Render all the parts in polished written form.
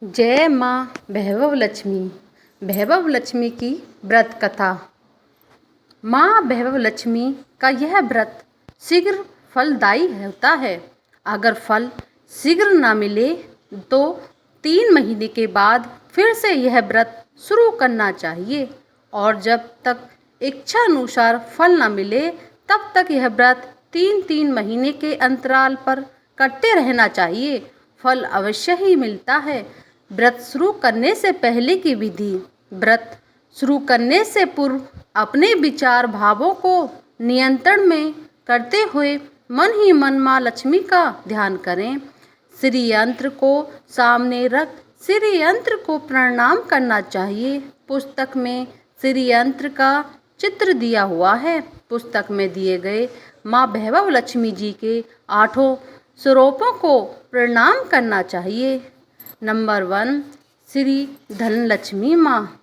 जय माँ वैभव लक्ष्मी की व्रत कथा। माँ वैभव लक्ष्मी का यह व्रत शीघ्र फलदायी होता है। अगर फल शीघ्र न मिले तो 3 महीने के बाद फिर से यह व्रत शुरू करना चाहिए और जब तक इच्छा अनुसार फल न मिले तब तक यह व्रत 3-3 महीने के अंतराल पर करते रहना चाहिए। फल अवश्य ही मिलता है। व्रत शुरू करने से पहले की विधि। व्रत शुरू करने से पूर्व अपने विचार भावों को नियंत्रण में करते हुए मन ही मन माँ लक्ष्मी का ध्यान करें। श्री यंत्र को सामने रख श्री यंत्र को प्रणाम करना चाहिए। पुस्तक में श्री यंत्र का चित्र दिया हुआ है। पुस्तक में दिए गए माँ वैभव लक्ष्मी जी के 8 स्वरूपों को प्रणाम करना चाहिए। नंबर 1, श्री धनलक्ष्मी माँ।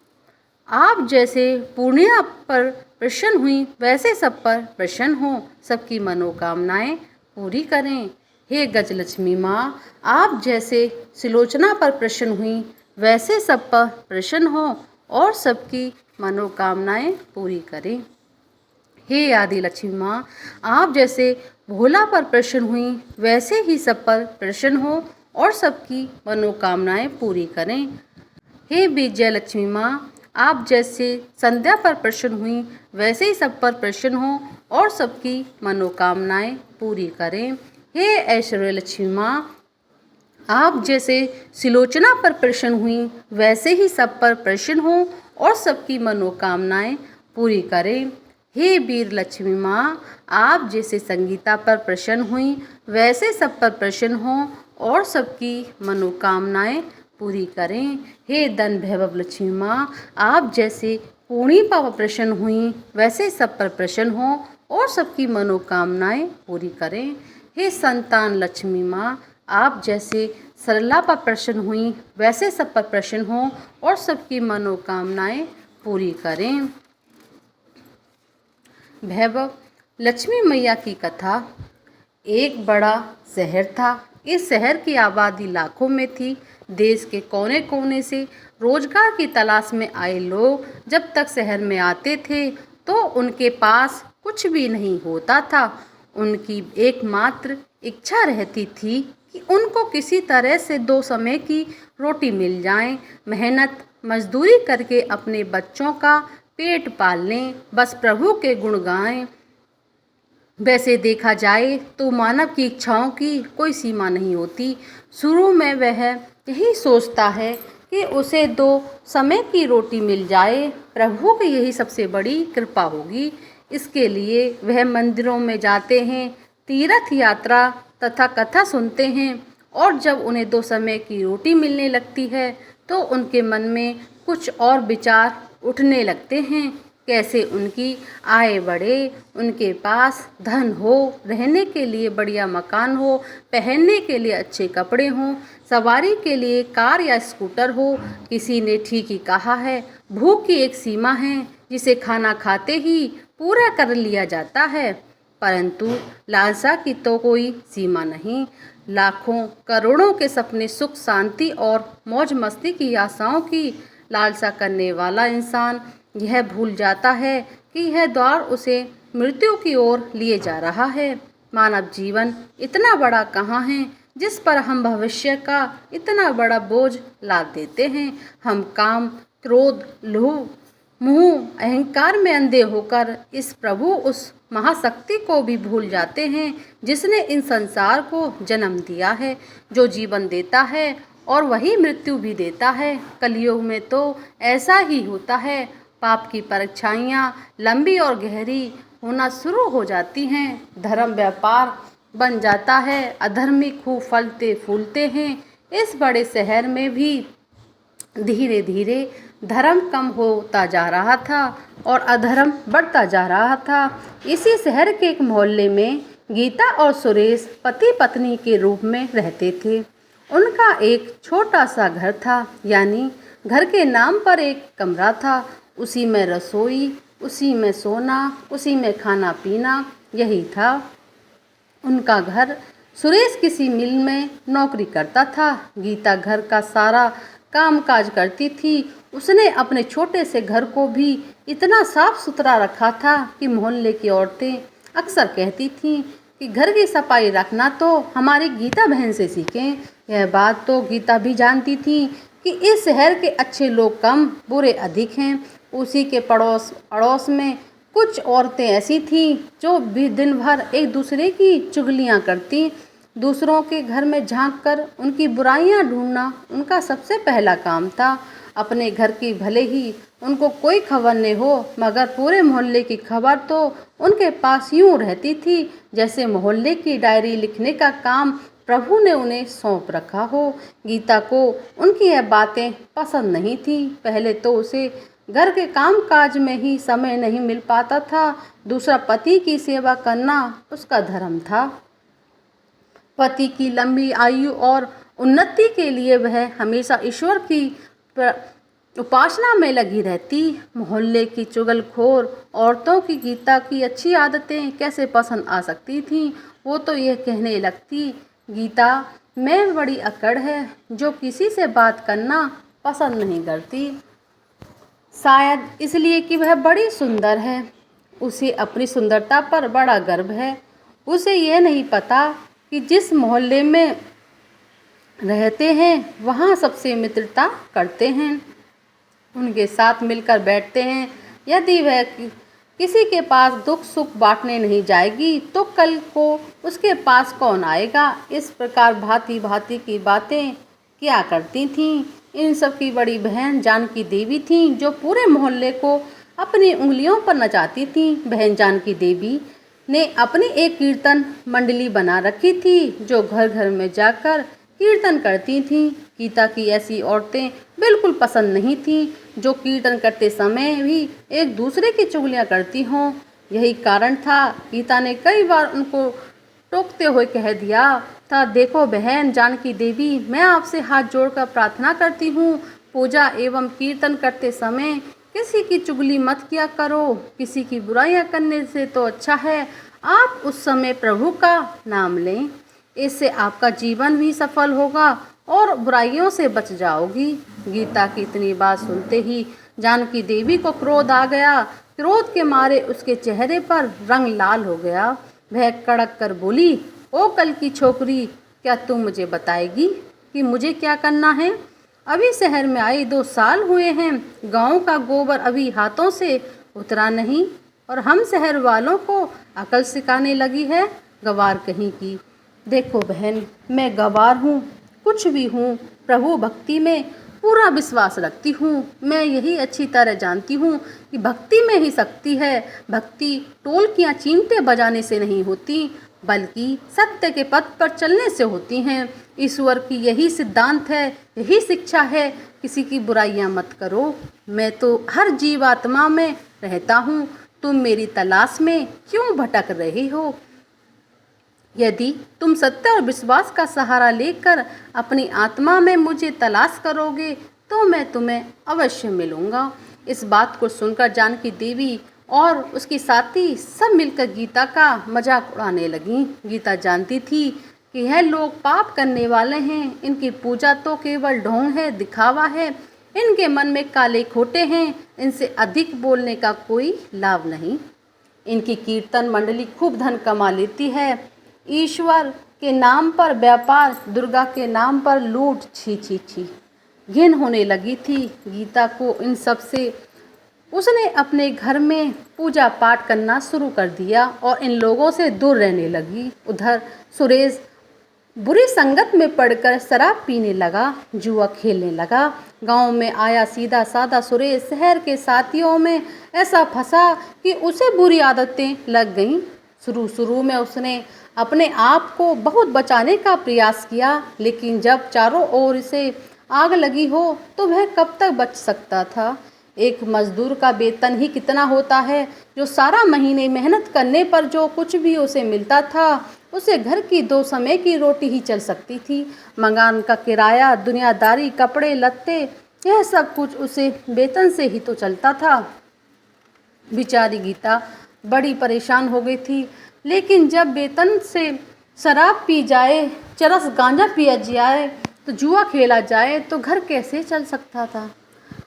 आप जैसे पूर्णिया पर प्रसन्न हुई वैसे सब पर प्रसन्न हो, सबकी मनोकामनाएं पूरी करें। हे गजलक्ष्मी माँ, आप जैसे सुलोचना पर प्रसन्न हुई वैसे सब पर प्रसन्न हो और सबकी मनोकामनाएं पूरी करें। हे आदिलक्ष्मी माँ, आप जैसे भोला पर प्रसन्न हुई वैसे ही सब पर प्रसन्न हो और सबकी मनोकामनाएं पूरी करें। हे विजयलक्ष्मी माँ, आप जैसे संध्या पर प्रसन्न हुई वैसे ही सब पर प्रसन्न हो और सबकी मनोकामनाएं पूरी करें। हे ऐश्वर्यलक्ष्मी माँ, आप जैसे सुलोचना पर प्रसन्न हुई वैसे ही सब पर प्रसन्न हो और सबकी मनोकामनाएं पूरी करें। हे वीर लक्ष्मी माँ, आप जैसे संगीता पर प्रसन्न हुई वैसे सब पर प्रसन्न हो और सबकी मनोकामनाएं पूरी करें। हे धन वैभव लक्ष्मी माँ, आप जैसे पूर्णिमा पर प्रसन्न हुई वैसे सब पर प्रसन्न हो और सबकी मनोकामनाएं पूरी करें। हे संतान लक्ष्मी माँ, आप जैसे सरला पर प्रसन्न हुई वैसे सब पर प्रसन्न हो और सबकी मनोकामनाएं पूरी करें। वैभव लक्ष्मी मैया की कथा। एक बड़ा शहर था। इस शहर की आबादी लाखों में थी। देश के कोने कोने से रोजगार की तलाश में आए लोग जब तक शहर में आते थे तो उनके पास कुछ भी नहीं होता था। उनकी एकमात्र इच्छा रहती थी कि उनको किसी तरह से 2 समय की रोटी मिल जाए। मेहनत मजदूरी करके अपने बच्चों का पेट पाल लें, बस प्रभु के गुण गाएं। वैसे देखा जाए तो मानव की इच्छाओं की कोई सीमा नहीं होती। शुरू में वह यही सोचता है कि उसे 2 समय की रोटी मिल जाए। प्रभु की यही सबसे बड़ी कृपा होगी। इसके लिए वह मंदिरों में जाते हैं, तीर्थ यात्रा तथा कथा सुनते हैं और जब उन्हें 2 समय की रोटी मिलने लगती है तो उनके मन में कुछ और विचार उठने लगते हैं। कैसे उनकी आय बढ़े, उनके पास धन हो, रहने के लिए बढ़िया मकान हो, पहनने के लिए अच्छे कपड़े हों, सवारी के लिए कार या स्कूटर हो। किसी ने ठीक ही कहा है, भूख की एक सीमा है जिसे खाना खाते ही पूरा कर लिया जाता है, परंतु लालसा की तो कोई सीमा नहीं। लाखों करोड़ों के सपने, सुख शांति और मौज मस्ती की आशाओं की लालसा करने वाला इंसान यह भूल जाता है कि यह द्वार उसे मृत्यु की ओर लिए जा रहा है। मानव जीवन इतना बड़ा कहाँ है जिस पर हम भविष्य का इतना बड़ा बोझ लाद देते हैं। हम काम, क्रोध, लोभ, मोह, अहंकार में अंधे होकर इस प्रभु, उस महाशक्ति को भी भूल जाते हैं जिसने इन संसार को जन्म दिया है, जो जीवन देता है और वही मृत्यु भी देता है। कलयुग में तो ऐसा ही होता है। पाप की परीक्षाइयाँ लंबी और गहरी होना शुरू हो जाती हैं। धर्म व्यापार बन जाता है। अधर्मी खूब फलते फूलते हैं। इस बड़े शहर में भी धीरे धीरे धर्म कम होता जा रहा था और अधर्म बढ़ता जा रहा था। इसी शहर के एक मोहल्ले में गीता और सुरेश पति पत्नी के रूप में रहते थे। उनका एक छोटा सा घर था, यानी घर के नाम पर एक कमरा था। उसी में रसोई, उसी में सोना, उसी में खाना पीना, यही था उनका घर। सुरेश किसी मिल में नौकरी करता था। गीता घर का सारा कामकाज करती थी। उसने अपने छोटे से घर को भी इतना साफ सुथरा रखा था कि मोहल्ले की औरतें अक्सर कहती थीं कि घर की सफाई रखना तो हमारी गीता बहन से सीखें। यह बात तो गीता भी जानती थी कि इस शहर के अच्छे लोग कम, बुरे अधिक हैं। उसी के पड़ोस अड़ोस में कुछ औरतें ऐसी थीं जो भी दिन भर एक दूसरे की चुगलियां करती। दूसरों के घर में झांक कर उनकी बुराइयां ढूंढना उनका सबसे पहला काम था। अपने घर की भले ही उनको कोई खबर नहीं हो, मगर पूरे मोहल्ले की खबर तो उनके पास यूं रहती थी जैसे मोहल्ले की डायरी लिखने का काम प्रभु ने उन्हें सौंप रखा हो। गीता को उनकी यह बातें पसंद नहीं थी। पहले तो उसे घर के कामकाज में ही समय नहीं मिल पाता था, दूसरा पति की सेवा करना उसका धर्म था। पति की लंबी आयु और उन्नति के लिए वह हमेशा ईश्वर की उपासना में लगी रहती। मोहल्ले की चुगलखोर औरतों की गीता की अच्छी आदतें कैसे पसंद आ सकती थीं। वो तो यह कहने लगती, गीता में बड़ी अकड़ है, जो किसी से बात करना पसंद नहीं करती। शायद इसलिए कि वह बड़ी सुंदर है। उसे अपनी सुंदरता पर बड़ा गर्व है। उसे यह नहीं पता कि जिस मोहल्ले में रहते हैं वहाँ सबसे मित्रता करते हैं, उनके साथ मिलकर बैठते हैं। यदि वह किसी के पास दुख सुख बांटने नहीं जाएगी तो कल को उसके पास कौन आएगा। इस प्रकार भांति भांति की बातें किया करती थीं। इन सब की बड़ी बहन जानकी देवी थीं, जो पूरे मोहल्ले को अपनी उंगलियों पर नचाती थीं। बहन जानकी देवी ने अपनी एक कीर्तन मंडली बना रखी थी, जो घर घर में जाकर कीर्तन करती थीं। गीता की ऐसी औरतें बिल्कुल पसंद नहीं थीं, जो कीर्तन करते समय भी एक दूसरे की चुगलियां करती हों। यही कारण था गीता ने कई बार उनको टोकते हुए कह दिया था, देखो बहन जानकी देवी, मैं आपसे हाथ जोड़कर प्रार्थना करती हूँ, पूजा एवं कीर्तन करते समय किसी की चुगली मत किया करो। किसी की बुराइयां करने से तो अच्छा है आप उस समय प्रभु का नाम लें। इससे आपका जीवन भी सफल होगा और बुराइयों से बच जाओगी। गीता की इतनी बात सुनते ही जानकी देवी को क्रोध आ गया। क्रोध के मारे उसके चेहरे पर रंग लाल हो गया। वह कड़क कर बोली, ओ कल की छोकरी, क्या तुम मुझे बताएगी कि मुझे क्या करना है? अभी शहर में आई 2 साल हुए हैं, गांव का गोबर अभी हाथों से उतरा नहीं और हम शहर वालों को अकल सिखाने लगी है, गवार कहीं की। देखो बहन, मैं गवार हूँ, कुछ भी हूँ, प्रभु भक्ति में पूरा विश्वास रखती हूँ। मैं यही अच्छी तरह जानती हूँ कि भक्ति में ही शक्ति है। भक्ति टोलकियाँ चिमटे बजाने से नहीं होती, बल्कि सत्य के पथ पर चलने से होती हैं। ईश्वर की यही सिद्धांत है, यही शिक्षा है, किसी की बुराइयां मत करो। मैं तो हर जीवात्मा में रहता हूँ, तुम मेरी तलाश में क्यों भटक रहे हो? यदि तुम सत्य और विश्वास का सहारा लेकर अपनी आत्मा में मुझे तलाश करोगे तो मैं तुम्हें अवश्य मिलूंगा। इस बात को सुनकर जानकी देवी और उसकी साथी सब मिलकर गीता का मजाक उड़ाने लगीं। गीता जानती थी कि यह लोग पाप करने वाले हैं, इनकी पूजा तो केवल ढोंग है, दिखावा है, इनके मन में काले खोटे हैं, इनसे अधिक बोलने का कोई लाभ नहीं। इनकी कीर्तन मंडली खूब धन कमा लेती है। ईश्वर के नाम पर व्यापार, दुर्गा के नाम पर लूट, छी छी छी। घिन होने लगी थी गीता को इन सब से। उसने अपने घर में पूजा पाठ करना शुरू कर दिया और इन लोगों से दूर रहने लगी। उधर सुरेश बुरी संगत में पड़कर शराब पीने लगा, जुआ खेलने लगा। गांव में आया सीधा साधा सुरेश शहर के साथियों में ऐसा फंसा कि उसे बुरी आदतें लग गईं। शुरू में उसने अपने आप को बहुत बचाने का प्रयास किया, लेकिन जब चारों ओर इसे आग लगी हो तो वह कब तक बच सकता था। एक मजदूर का वेतन ही कितना होता है, जो सारा महीने मेहनत करने पर जो कुछ भी उसे मिलता था उसे घर की 2 समय की रोटी ही चल सकती थी। मकान का किराया, दुनियादारी, कपड़े लत्ते, यह सब कुछ उसे वेतन से ही तो चलता था। बेचारी गीता बड़ी परेशान हो गई थी, लेकिन जब वेतन से शराब पी जाए, चरस गांजा पिया जाए तो जुआ खेला जाए तो घर कैसे चल सकता था।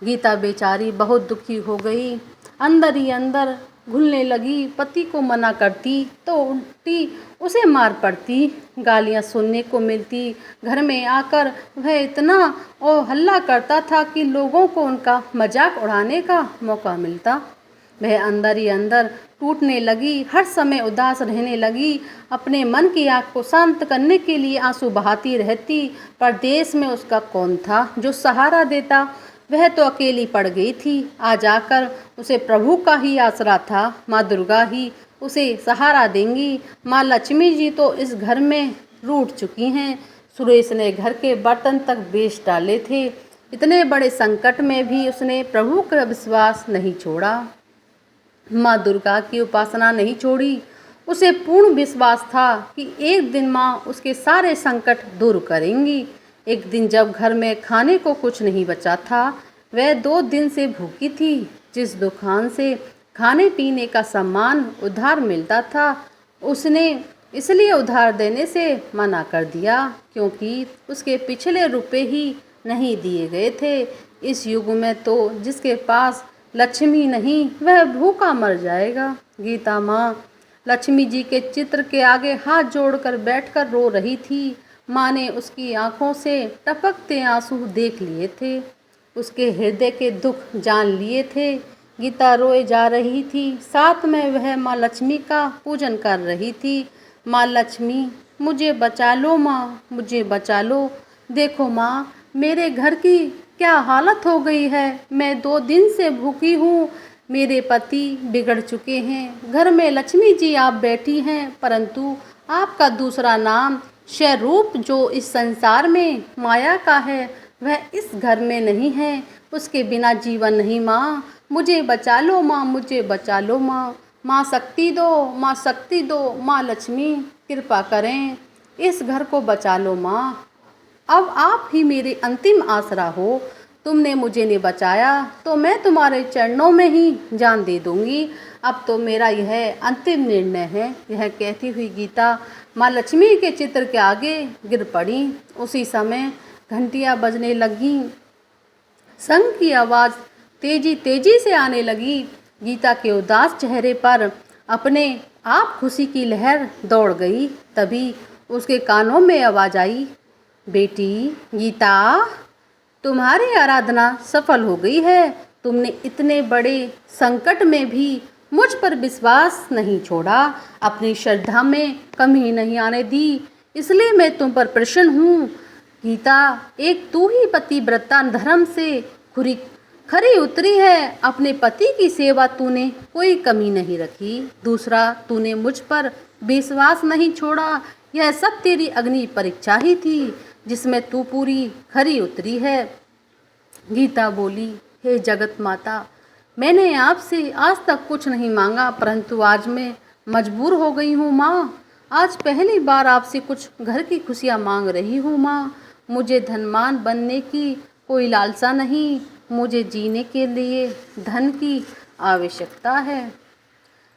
गीता बेचारी बहुत दुखी हो गई, अंदर ही अंदर घुलने लगी। पति को मना करती तो उल्टी उसे मार पड़ती, गालियां सुनने को मिलती। घर में आकर वह इतना और हल्ला करता था कि लोगों को उनका मजाक उड़ाने का मौका मिलता। वह अंदर ही अंदर टूटने लगी, हर समय उदास रहने लगी। अपने मन की आग को शांत करने के लिए आंसू बहाती रहती, पर देश में उसका कौन था जो सहारा देता। वह तो अकेली पड़ गई थी। आज आकर उसे प्रभु का ही आसरा था। माँ दुर्गा ही उसे सहारा देंगी। माँ लक्ष्मी जी तो इस घर में रूठ चुकी हैं। सुरेश ने घर के बर्तन तक बेच डाले थे। इतने बड़े संकट में भी उसने प्रभु का विश्वास नहीं छोड़ा, माँ दुर्गा की उपासना नहीं छोड़ी। उसे पूर्ण विश्वास था कि एक दिन माँ उसके सारे संकट दूर करेंगी। एक दिन जब घर में खाने को कुछ नहीं बचा था, वह 2 दिन से भूखी थी। जिस दुकान से खाने पीने का सामान उधार मिलता था, उसने इसलिए उधार देने से मना कर दिया क्योंकि उसके पिछले रुपए ही नहीं दिए गए थे। इस युग में तो जिसके पास लक्ष्मी नहीं वह भूखा मर जाएगा। गीता माँ लक्ष्मी जी के चित्र के आगे हाथ जोड़कर बैठकर रो रही थी। माँ ने उसकी आंखों से टपकते आंसू देख लिए थे, उसके हृदय के दुख जान लिए थे। गीता रोए जा रही थी, साथ में वह माँ लक्ष्मी का पूजन कर रही थी। माँ लक्ष्मी मुझे बचा लो, माँ मुझे बचा लो। देखो माँ मेरे घर की क्या हालत हो गई है। मैं 2 दिन से भूखी हूँ। मेरे पति बिगड़ चुके हैं। घर में लक्ष्मी जी आप बैठी हैं, परंतु आपका दूसरा नाम स्वरूप जो इस संसार में माया का है वह इस घर में नहीं है। उसके बिना जीवन नहीं। माँ मुझे बचा लो, माँ मुझे बचा लो। माँ माँ शक्ति दो, माँ शक्ति दो। माँ लक्ष्मी कृपा करें, इस घर को बचा लो। माँ अब आप ही मेरे अंतिम आसरा हो। तुमने मुझे नहीं बचाया तो मैं तुम्हारे चरणों में ही जान दे दूंगी। अब तो मेरा यह अंतिम निर्णय है। यह कहती हुई गीता माँ लक्ष्मी के चित्र के आगे गिर पड़ी। उसी समय घंटियां बजने लगीं, शंख की आवाज़ तेजी तेजी से आने लगी। गीता के उदास चेहरे पर अपने आप खुशी की लहर दौड़ गई। तभी उसके कानों में आवाज़ आई, बेटी गीता तुम्हारी आराधना सफल हो गई है। तुमने इतने बड़े संकट में भी मुझ पर विश्वास नहीं छोड़ा, अपनी श्रद्धा में कमी नहीं आने दी, इसलिए मैं तुम पर प्रसन्न हूँ। गीता एक तू ही पतिव्रता धर्म से खरी उतरी है। अपने पति की सेवा तूने कोई कमी नहीं रखी। दूसरा तूने मुझ पर विश्वास नहीं छोड़ा। यह सब तेरी अग्नि परीक्षा ही थी जिसमें तू पूरी खरी उतरी है। गीता बोली, हे जगत माता, मैंने आपसे आज तक कुछ नहीं मांगा, परंतु आज मैं मजबूर हो गई हूँ माँ। आज पहली बार आपसे कुछ घर की खुशियाँ मांग रही हूँ माँ। मुझे धनवान बनने की कोई लालसा नहीं, मुझे जीने के लिए धन की आवश्यकता है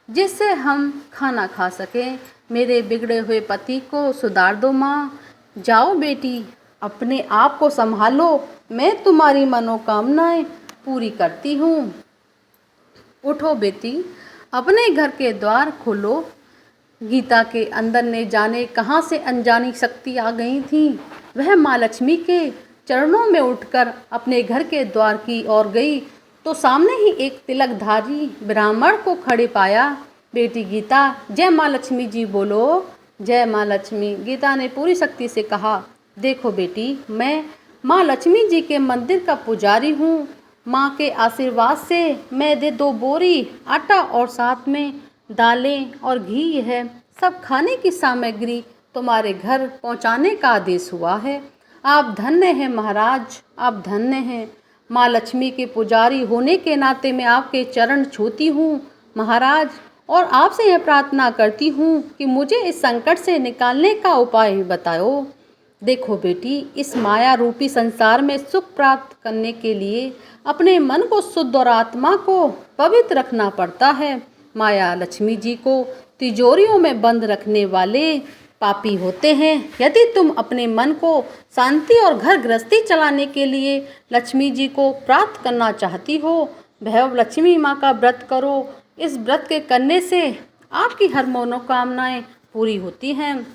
जिससे हम खाना खा सकें। मेरे बिगड़े हुए पति को सुधार दो माँ। जाओ बेटी, अपने आप को संभालो, मैं तुम्हारी मनोकामनाएं पूरी करती हूँ। उठो बेटी, अपने घर के द्वार खोलो। गीता के अंदर ने जाने कहाँ से अनजानी शक्ति आ गई थी। वह माँ लक्ष्मी के चरणों में उठकर अपने घर के द्वार की ओर गई तो सामने ही एक तिलकधारी ब्राह्मण को खड़े पाया। बेटी गीता, जय माँ लक्ष्मी जी बोलो। जय माँ लक्ष्मी। गीता ने पूरी शक्ति से कहा, देखो बेटी, मैं माँ लक्ष्मी जी के मंदिर का पुजारी हूँ। माँ के आशीर्वाद से मैं 2 बोरी आटा और साथ में दालें और घी है सब खाने की सामग्री तुम्हारे घर पहुँचाने का आदेश हुआ है। आप धन्य हैं महाराज, आप धन्य हैं। माँ लक्ष्मी के पुजारी होने के नाते मैं आपके चरण छूती हूँ महाराज, और आपसे यह प्रार्थना करती हूँ कि मुझे इस संकट से निकालने का उपाय बताओ। देखो बेटी, इस माया रूपी संसार में सुख प्राप्त करने के लिए अपने मन को शुद्ध और आत्मा को पवित्र रखना पड़ता है। माया लक्ष्मी जी को तिजोरियों में बंद रखने वाले पापी होते हैं। यदि तुम अपने मन को शांति और घर गृहस्थी चलाने के लिए लक्ष्मी जी को प्राप्त करना चाहती हो, भैरव लक्ष्मी माँ का व्रत करो। इस व्रत के करने से आपकी हर मनोकामनाएं पूरी होती हैं,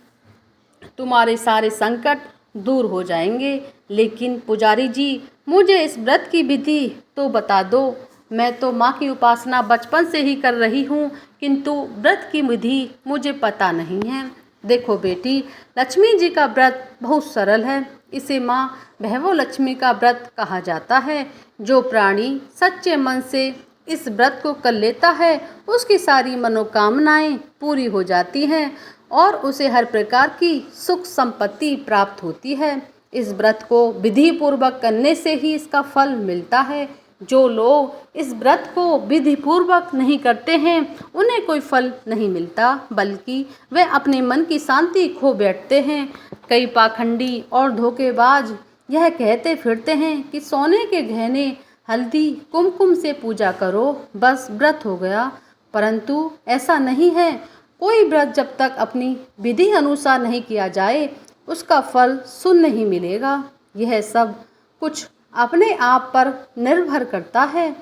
तुम्हारे सारे संकट दूर हो जाएंगे। लेकिन पुजारी जी, मुझे इस व्रत की विधि तो बता दो। मैं तो माँ की उपासना बचपन से ही कर रही हूँ, किंतु व्रत की विधि मुझे पता नहीं है। देखो बेटी, लक्ष्मी जी का व्रत बहुत सरल है। इसे माँ भैरव लक्ष्मी का व्रत कहा जाता है। जो प्राणी सच्चे मन से इस व्रत को कर लेता है, उसकी सारी मनोकामनाएं पूरी हो जाती हैं और उसे हर प्रकार की सुख संपत्ति प्राप्त होती है। इस व्रत को विधि पूर्वक करने से ही इसका फल मिलता है। जो लोग इस व्रत को विधि पूर्वक नहीं करते हैं, उन्हें कोई फल नहीं मिलता, बल्कि वे अपने मन की शांति खो बैठते हैं। कई पाखंडी और धोखेबाज यह कहते फिरते हैं कि सोने के गहने, हल्दी, कुमकुम से पूजा करो, बस व्रत हो गया। परंतु ऐसा नहीं है। कोई व्रत जब तक अपनी विधि अनुसार नहीं किया जाए, उसका फल शून्य ही मिलेगा। यह सब कुछ अपने आप पर निर्भर करता है।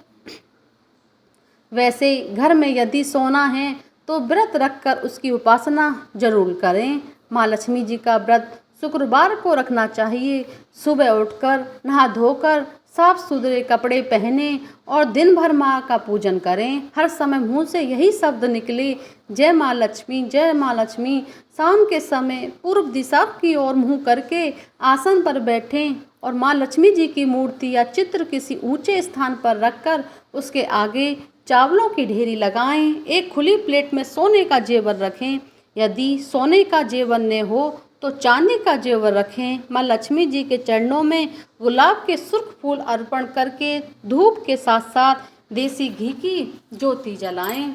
वैसे घर में यदि सोना है तो व्रत रखकर उसकी उपासना जरूर करें। माँ लक्ष्मी जी का व्रत शुक्रवार को रखना चाहिए। सुबह उठकर नहा धोकर साफ सुथरे कपड़े पहने और दिन भर माँ का पूजन करें। हर समय मुंह से यही शब्द निकले, जय माँ लक्ष्मी, जय माँ लक्ष्मी। शाम के समय पूर्व दिशा की ओर मुंह करके आसन पर बैठें और माँ लक्ष्मी जी की मूर्ति या चित्र किसी ऊंचे स्थान पर रखकर उसके आगे चावलों की ढेरी लगाएं। एक खुली प्लेट में सोने का जेवर रखें। यदि सोने का जेवर न हो तो चांदी का जेवर रखें। माँ लक्ष्मी जी के चरणों में गुलाब के सुर्ख फूल अर्पण करके धूप के साथ साथ देसी घी की ज्योति जलाएं।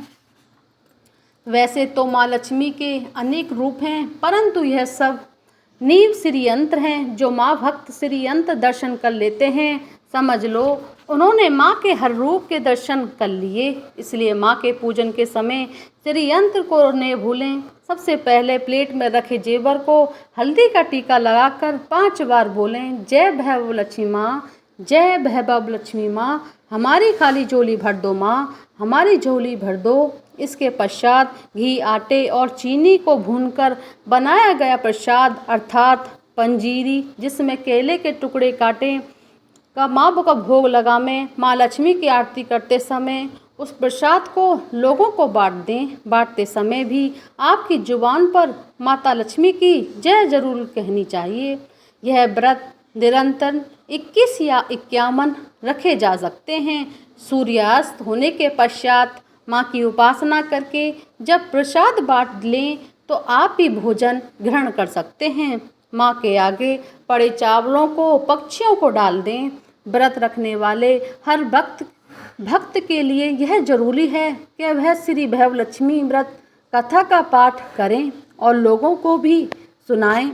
वैसे तो माँ लक्ष्मी के अनेक रूप हैं, परंतु यह सब नीव श्री यंत्र हैं। जो माँ भक्त श्री यंत्र दर्शन कर लेते हैं, समझ लो उन्होंने माँ के हर रूप के दर्शन कर लिए। इसलिए माँ के पूजन के समय श्री यंत्र को न भूलें। सबसे पहले प्लेट में रखे जेवर को हल्दी का टीका लगाकर 5 बार बोलें, जय भैरव लक्ष्मी माँ, जय भैरव लक्ष्मी माँ, हमारी खाली झोली भर दो माँ, हमारी झोली भर दो। इसके पश्चात घी, आटे और चीनी को भूनकर बनाया गया प्रसाद अर्थात पंजीरी, जिसमें केले के टुकड़े काटे का माँ का भोग लगाएं। माँ लक्ष्मी की आरती करते समय उस प्रसाद को लोगों को बांट दें। बांटते समय भी आपकी जुबान पर माता लक्ष्मी की जय जरूर कहनी चाहिए। यह व्रत निरंतर 21 या 51 रखे जा सकते हैं। सूर्यास्त होने के पश्चात माँ की उपासना करके जब प्रसाद बांट लें तो आप भी भोजन ग्रहण कर सकते हैं। माँ के आगे पड़े चावलों को पक्षियों को डाल दें। व्रत रखने वाले हर भक्त के लिए यह जरूरी है कि वह श्री भैरव लक्ष्मी व्रत कथा का पाठ करें और लोगों को भी सुनाएं।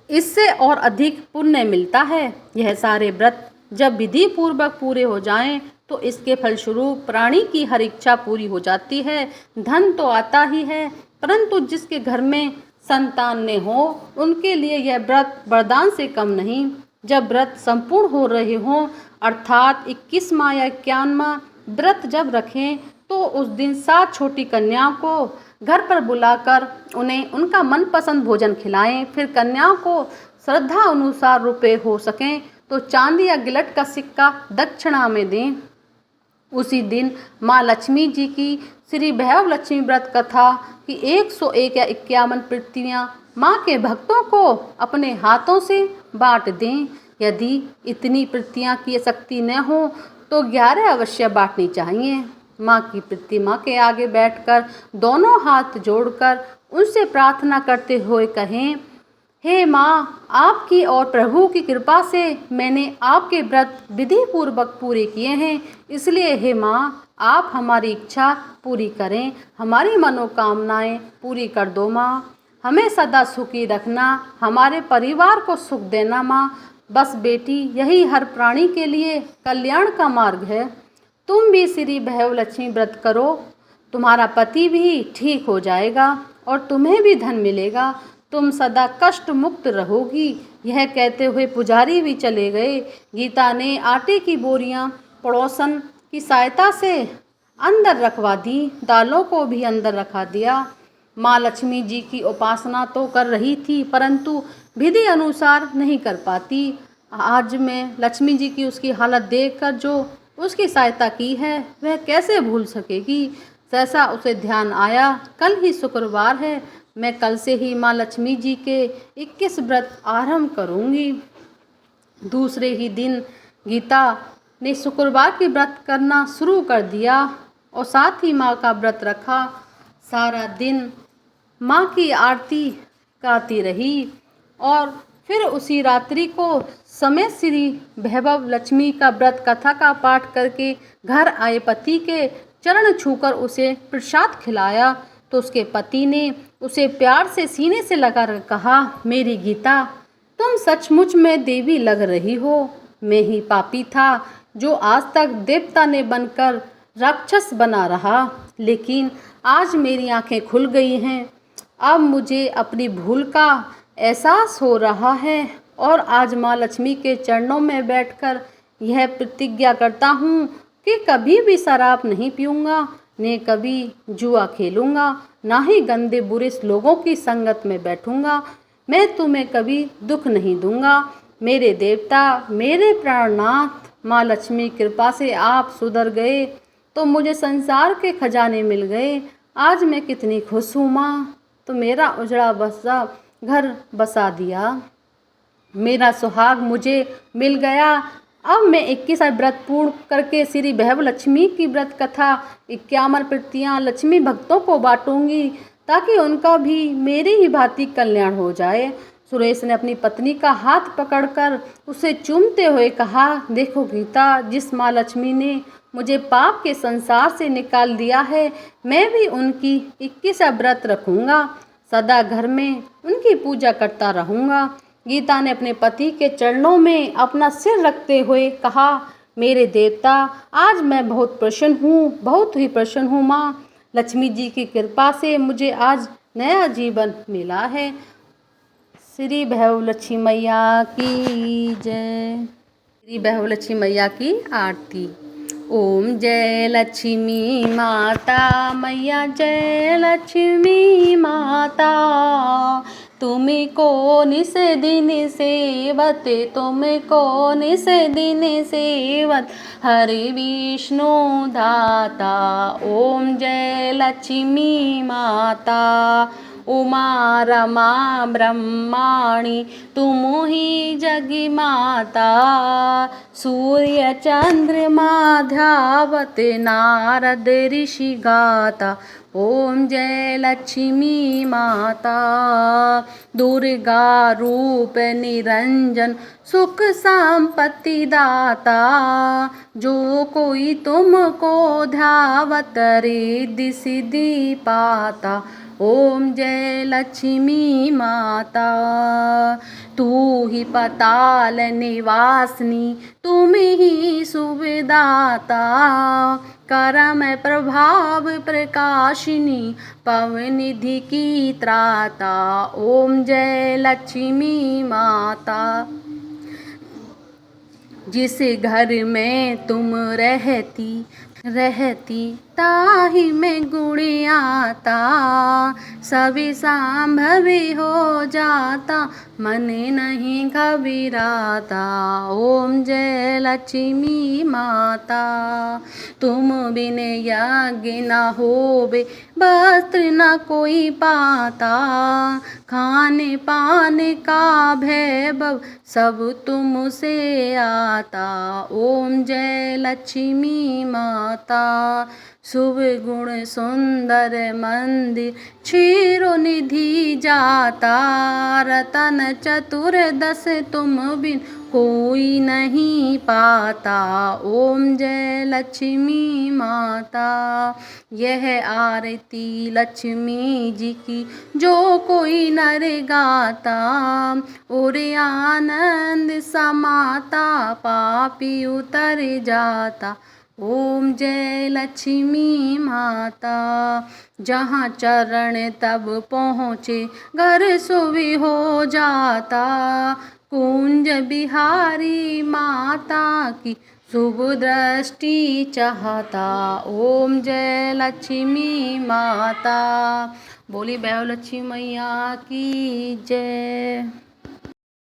इससे और अधिक पुण्य मिलता है। यह सारे व्रत जब विधि पूर्वक पूरे हो जाएं तो इसके फलस्वरूप प्राणी की हर इच्छा पूरी हो जाती है। धन तो आता ही है, परंतु जिसके घर में संतान न हो उनके लिए यह व्रत वरदान से कम नहीं। जब व्रत संपूर्ण हो रहे हों अर्थात 21वां या 51वां व्रत जब रखें तो उस दिन 7 छोटी कन्याओं को घर पर बुलाकर उन्हें उनका मनपसंद भोजन खिलाएं। फिर कन्याओं को श्रद्धा अनुसार रुपए हो सकें तो चांदी या गिलट का सिक्का दक्षिणा में दें। उसी दिन माँ लक्ष्मी जी की श्री भैरव लक्ष्मी व्रत कथा की 101 या 51 प्रतियाँ माँ के भक्तों को अपने हाथों से बांट दें। यदि इतनी प्रतियाँ की शक्ति न हो तो 11 अवश्य बांटनी चाहिए। माँ की प्रतिमा के आगे बैठकर दोनों हाथ जोड़कर उनसे प्रार्थना करते हुए कहें, हे माँ, आपकी और प्रभु की कृपा से मैंने आपके व्रत विधि पूर्वक पूरे किए हैं। इसलिए हे माँ, आप हमारी इच्छा पूरी करें, हमारी मनोकामनाएं पूरी कर दो माँ। हमें सदा सुखी रखना, हमारे परिवार को सुख देना माँ। बस बेटी, यही हर प्राणी के लिए कल्याण का मार्ग है। तुम भी श्री भैरव लक्ष्मी व्रत करो, तुम्हारा पति भी ठीक हो जाएगा। और तुम्हें भी धन मिलेगा। तुम सदा कष्ट मुक्त रहोगी। यह कहते हुए पुजारी भी चले गए। गीता ने आटे की बोरियां पड़ोसन की सहायता से अंदर रखवा दी, दालों को भी अंदर रखा दिया। माँ लक्ष्मी जी की उपासना तो कर रही थी, परंतु विधि अनुसार नहीं कर पाती। आज मैं लक्ष्मी जी की उसकी हालत देखकर जो उसकी सहायता की है वह कैसे भूल सकेगी। सहसा उसे ध्यान आया, कल ही शुक्रवार है, मैं कल से ही माँ लक्ष्मी जी के 21 व्रत आरंभ करूँगी। दूसरे ही दिन गीता ने शुक्रवार की व्रत करना शुरू कर दिया और साथ ही माँ का व्रत रखा। सारा दिन माँ की आरती गाती रही और फिर उसी रात्रि को समय श्री वैभव लक्ष्मी का व्रत कथा का पाठ करके घर आए पति के चरण छूकर उसे प्रसाद खिलाया तो उसके पति ने उसे प्यार से सीने से लगाकर कहा, मेरी गीता, तुम सचमुच में देवी लग रही हो। मैं ही पापी था जो आज तक देवता ने बनकर राक्षस बना रहा, लेकिन आज मेरी आंखें खुल गई हैं। अब मुझे अपनी भूल का एहसास हो रहा है और आज माँ लक्ष्मी के चरणों में बैठकर यह प्रतिज्ञा करता हूँ कि कभी भी शराब नहीं पीऊँगा, न कभी जुआ खेलूँगा, ना ही गंदे बुरे लोगों की संगत में बैठूँगा। मैं तुम्हें कभी दुख नहीं दूँगा। मेरे देवता, मेरे प्राणनाथ, माँ लक्ष्मी कृपा से आप सुधर गए तो मुझे संसार के खजाने मिल गए। आज मैं कितनी खुश हूँ माँ, तो मेरा उजड़ा बसा घर बसा दिया, मेरा सुहाग मुझे मिल गया। अब मैं 21 व्रत पूर्ण करके श्री वैभव लक्ष्मी की व्रत कथा 51 प्रतियाँ लक्ष्मी भक्तों को बांटूंगी ताकि उनका भी मेरी ही भांति कल्याण हो जाए। सुरेश ने अपनी पत्नी का हाथ पकड़कर उसे चूमते हुए कहा, देखो गीता, जिस माँ लक्ष्मी ने मुझे पाप के संसार से निकाल दिया है, मैं भी उनकी 21 व्रत रखूँगा, सदा घर में उनकी पूजा करता रहूँगा। गीता ने अपने पति के चरणों में अपना सिर रखते हुए कहा, मेरे देवता, आज मैं बहुत प्रसन्न हूँ, बहुत ही प्रसन्न हूँ माँ। लक्ष्मी जी की कृपा से मुझे आज नया जीवन मिला है। श्री वैभव लक्ष्मी मैया की जय। श्री वैभव लक्ष्मी मैया की आरती। ओम जय लक्ष्मी माता मैया, जय लक्ष्मी माता, तुम्हें को निस दिन सेवत, तुम्हें को निस दिन सेवत, हरि विष्णु दाता। ओम जय लक्ष्मी माता, उमा रमा ब्रह्माणी, तुम ही जगी माता, सूर्य चंद्रमा ध्यावत, नारद ऋषि गाता। ओम जय लक्ष्मी माता, दुर्गा रूप निरंजन, सुख संपत्ति दाता, जो कोई तुमको ध्यावत रिद्धि सिद्धि पाता। ओम जय लक्ष्मी माता, तू ही पाताल निवासिनी, तुम ही सुविदाता, करम प्रभाव प्रकाशिनी, पवनिधि की त्राता। ओम जय लक्ष्मी माता, जिस घर में तुम रहती ताहि में गुण आता, सभी संभवी हो जाता, मन नहीं घबराता। ओम जय लक्ष्मी माता, तुम बिन यज्ञ न होवे, वस्त्र न कोई पाता, खाने पाने का वैभव सब तुमसे आता। ओम जय लक्ष्मी माता, शुभ गुण सुंदर मंदिर, क्षीरो निधि जाता, रतन चतुर्दश तुम बिन कोई नहीं पाता। ओम जय लक्ष्मी माता, यह आरती लक्ष्मी जी की जो कोई नर गाता, और आनंद समाता, पापी उतर जाता। ओम जय लक्ष्मी माता। जहाँ चरण तब पहुँचे घर सुवि हो जाता। कुंज बिहारी माता की शुभ दृष्टि चाहता। ओम जय लक्ष्मी माता। बोली बैव लक्ष्मी मैया की जय।